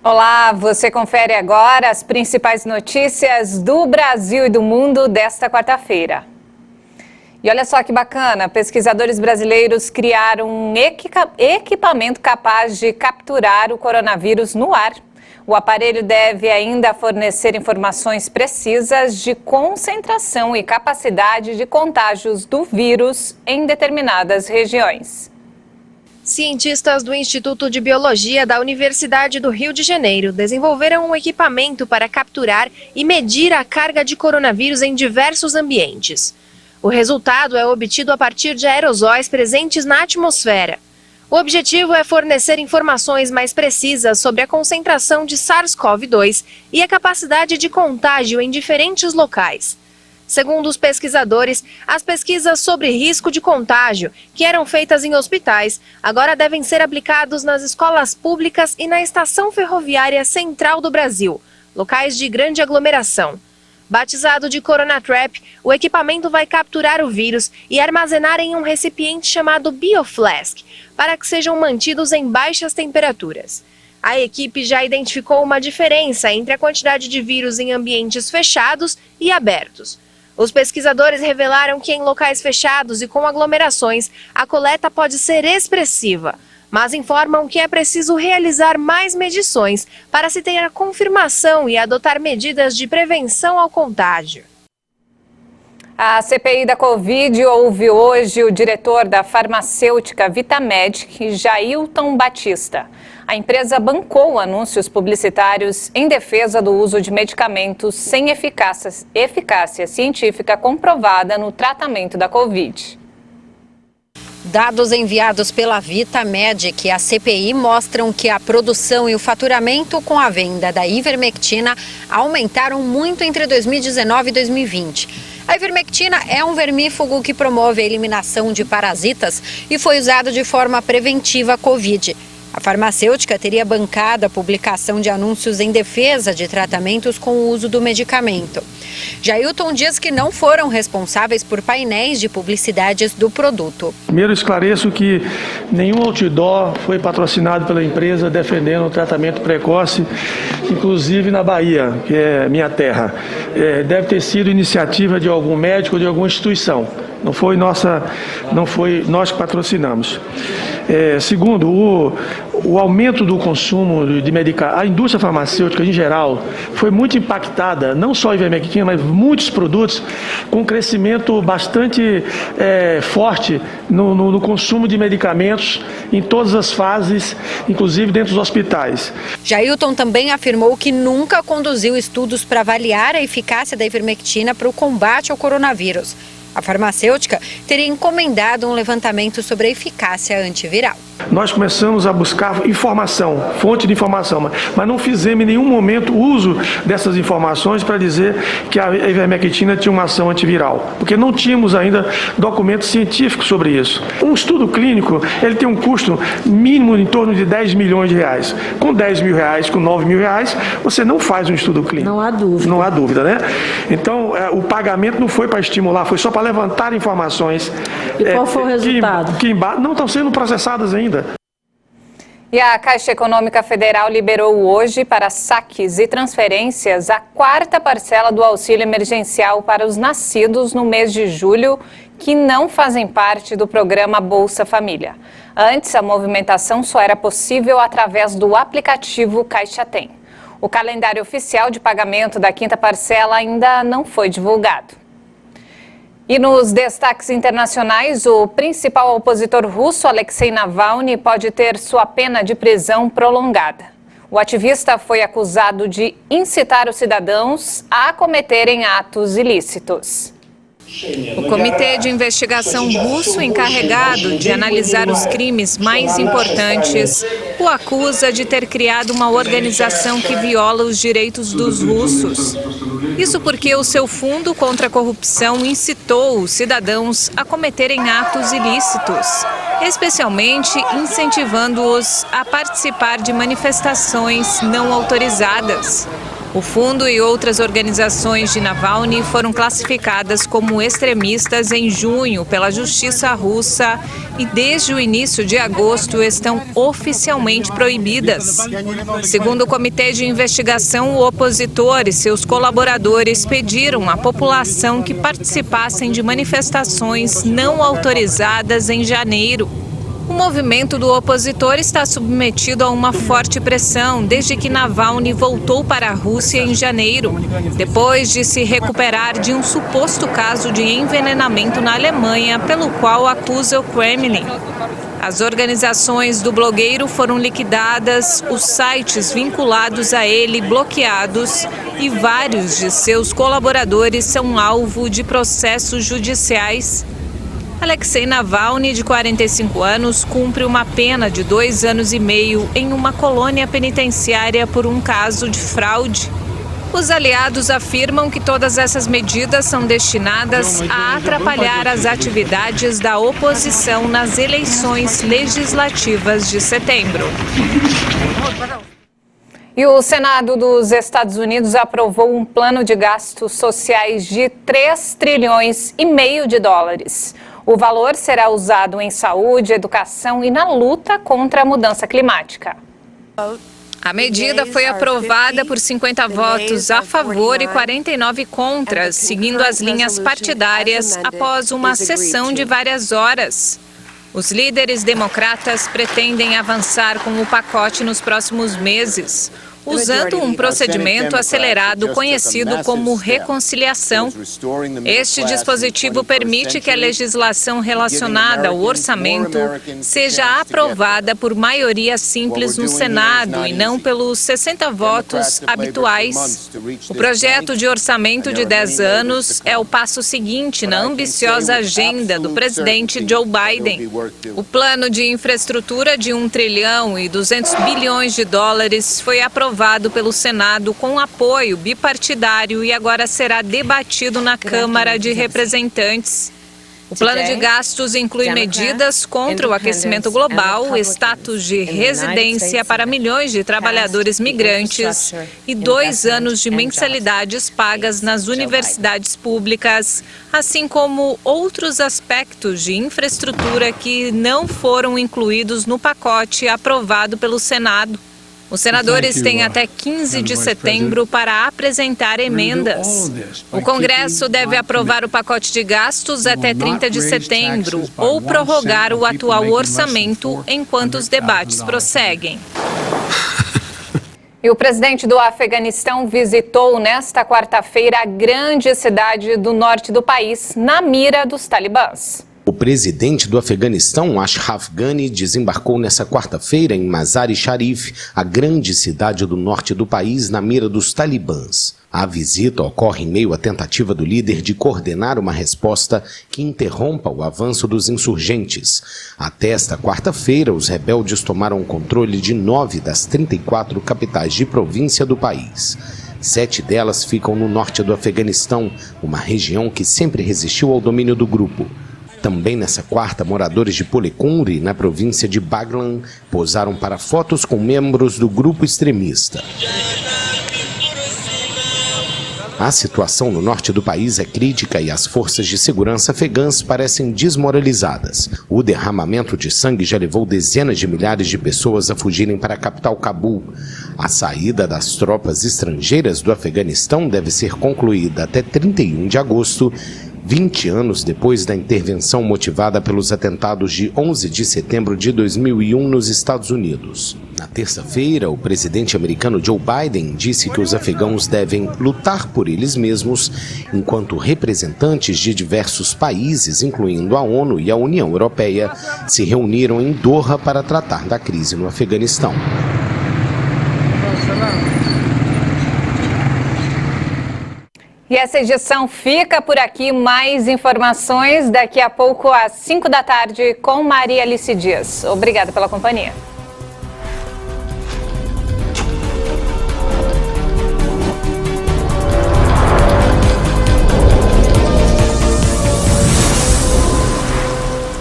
Olá, você confere agora as principais notícias do Brasil e do mundo desta quarta-feira. E olha só que bacana, pesquisadores brasileiros criaram um equipamento capaz de capturar o coronavírus no ar. O aparelho deve ainda fornecer informações precisas de concentração e capacidade de contágios do vírus em determinadas regiões. Cientistas do Instituto de Biologia da Universidade do Rio de Janeiro desenvolveram um equipamento para capturar e medir a carga de coronavírus em diversos ambientes. O resultado é obtido a partir de aerosóis presentes na atmosfera. O objetivo é fornecer informações mais precisas sobre a concentração de SARS-CoV-2 e a capacidade de contágio em diferentes locais. Segundo os pesquisadores, as pesquisas sobre risco de contágio, que eram feitas em hospitais, agora devem ser aplicados nas escolas públicas e na Estação Ferroviária Central do Brasil, locais de grande aglomeração. Batizado de Coronatrap, o equipamento vai capturar o vírus e armazenar em um recipiente chamado Bioflask, para que sejam mantidos em baixas temperaturas. A equipe já identificou uma diferença entre a quantidade de vírus em ambientes fechados e abertos. Os pesquisadores revelaram que em locais fechados e com aglomerações, a coleta pode ser expressiva, mas informam que é preciso realizar mais medições para se ter a confirmação e adotar medidas de prevenção ao contágio. A CPI da Covid ouve hoje o diretor da farmacêutica Vitamedic, Jailton Batista. A empresa bancou anúncios publicitários em defesa do uso de medicamentos sem eficácia científica comprovada no tratamento da Covid. Dados enviados pela Vitamedic à CPI mostram que a produção e o faturamento com a venda da ivermectina aumentaram muito entre 2019 e 2020. A ivermectina é um vermífugo que promove a eliminação de parasitas e foi usado de forma preventiva à Covid. A farmacêutica teria bancado a publicação de anúncios em defesa de tratamentos com o uso do medicamento. Jailton diz que não foram responsáveis por painéis de publicidades do produto. Primeiro, esclareço que nenhum outdoor foi patrocinado pela empresa defendendo o tratamento precoce, inclusive na Bahia, que é minha terra. Deve ter sido iniciativa de algum médico ou de alguma instituição. Não foi nós que patrocinamos. Segundo, o aumento do consumo de medicamentos, a indústria farmacêutica em geral foi muito impactada, não só a ivermectina, mas muitos produtos, com um crescimento bastante forte no consumo de medicamentos em todas as fases, inclusive dentro dos hospitais. Jailton também afirmou que nunca conduziu estudos para avaliar a eficácia da ivermectina para o combate ao coronavírus. A farmacêutica teria encomendado um levantamento sobre a eficácia antiviral. Nós começamos a buscar informação, fonte de informação, mas não fizemos em nenhum momento uso dessas informações para dizer que a ivermectina tinha uma ação antiviral, porque não tínhamos ainda documentos científicos sobre isso. Um estudo clínico, ele tem um custo mínimo em torno de 10 milhões de reais. Com 10 mil reais, com 9 mil reais, você não faz um estudo clínico. Não há dúvida. Não há dúvida, né? Então, o pagamento não foi para estimular, foi só para levantar informações. E qual foi o resultado? Que não estão sendo processadas ainda. E a Caixa Econômica Federal liberou hoje para saques e transferências a quarta parcela do auxílio emergencial para os nascidos no mês de julho que não fazem parte do programa Bolsa Família. Antes, a movimentação só era possível através do aplicativo Caixa Tem. O calendário oficial de pagamento da quinta parcela ainda não foi divulgado. E nos destaques internacionais, o principal opositor russo, Alexei Navalny, pode ter sua pena de prisão prolongada. O ativista foi acusado de incitar os cidadãos a cometerem atos ilícitos. O Comitê de Investigação russo, encarregado de analisar os crimes mais importantes, o acusa de ter criado uma organização que viola os direitos dos russos. Isso porque o seu fundo contra a corrupção incitou os cidadãos a cometerem atos ilícitos, especialmente incentivando-os a participar de manifestações não autorizadas. O fundo e outras organizações de Navalny foram classificadas como extremistas em junho pela justiça russa e desde o início de agosto estão oficialmente proibidas. Segundo o Comitê de Investigação, o opositor e seus colaboradores pediram à população que participassem de manifestações não autorizadas em janeiro. O movimento do opositor está submetido a uma forte pressão desde que Navalny voltou para a Rússia em janeiro, depois de se recuperar de um suposto caso de envenenamento na Alemanha, pelo qual acusa o Kremlin. As organizações do blogueiro foram liquidadas, os sites vinculados a ele bloqueados e vários de seus colaboradores são alvo de processos judiciais. Alexei Navalny, de 45 anos, cumpre uma pena de 2 anos e meio em uma colônia penitenciária por um caso de fraude. Os aliados afirmam que todas essas medidas são destinadas a atrapalhar as atividades da oposição nas eleições legislativas de setembro. E o Senado dos Estados Unidos aprovou um plano de gastos sociais de 3 trilhões e meio de dólares. O valor será usado em saúde, educação e na luta contra a mudança climática. A medida foi aprovada por 50 votos a favor e 49 contra, seguindo as linhas partidárias após uma sessão de várias horas. Os líderes democratas pretendem avançar com o pacote nos próximos meses, usando um procedimento acelerado conhecido como reconciliação. Este dispositivo permite que a legislação relacionada ao orçamento seja aprovada por maioria simples no Senado e não pelos 60 votos habituais. O projeto de orçamento de 10 anos é o passo seguinte na ambiciosa agenda do presidente Joe Biden. O plano de infraestrutura de 1 trilhão e 200 bilhões de dólares foi aprovado pelo Senado com apoio bipartidário e agora será debatido na Câmara de Representantes. O plano de gastos inclui medidas contra o aquecimento global, status de residência para milhões de trabalhadores migrantes e 2 anos de mensalidades pagas nas universidades públicas, assim como outros aspectos de infraestrutura que não foram incluídos no pacote aprovado pelo Senado. Os senadores têm até 15 de setembro para apresentar emendas. O Congresso deve aprovar o pacote de gastos até 30 de setembro ou prorrogar o atual orçamento enquanto os debates prosseguem. E o presidente do Afeganistão visitou nesta quarta-feira a grande cidade do norte do país, na mira dos talibãs. O presidente do Afeganistão, Ashraf Ghani, desembarcou nesta quarta-feira em Mazar-e-Sharif, a grande cidade do norte do país, na mira dos talibãs. A visita ocorre em meio à tentativa do líder de coordenar uma resposta que interrompa o avanço dos insurgentes. Até esta quarta-feira, os rebeldes tomaram o controle de 9 das 34 capitais de província do país. 7 delas ficam no norte do Afeganistão, uma região que sempre resistiu ao domínio do grupo. Também nessa quarta, moradores de Polekhumri, na província de Baglan, posaram para fotos com membros do grupo extremista. A situação no norte do país é crítica e as forças de segurança afegãs parecem desmoralizadas. O derramamento de sangue já levou dezenas de milhares de pessoas a fugirem para a capital Cabul. A saída das tropas estrangeiras do Afeganistão deve ser concluída até 31 de agosto, 20 anos depois da intervenção motivada pelos atentados de 11 de setembro de 2001 nos Estados Unidos. Na terça-feira, o presidente americano Joe Biden disse que os afegãos devem lutar por eles mesmos, enquanto representantes de diversos países, incluindo a ONU e a União Europeia, se reuniram em Doha para tratar da crise no Afeganistão. E essa edição fica por aqui. Mais informações daqui a pouco às 5 da tarde com Maria Alice Dias. Obrigada pela companhia.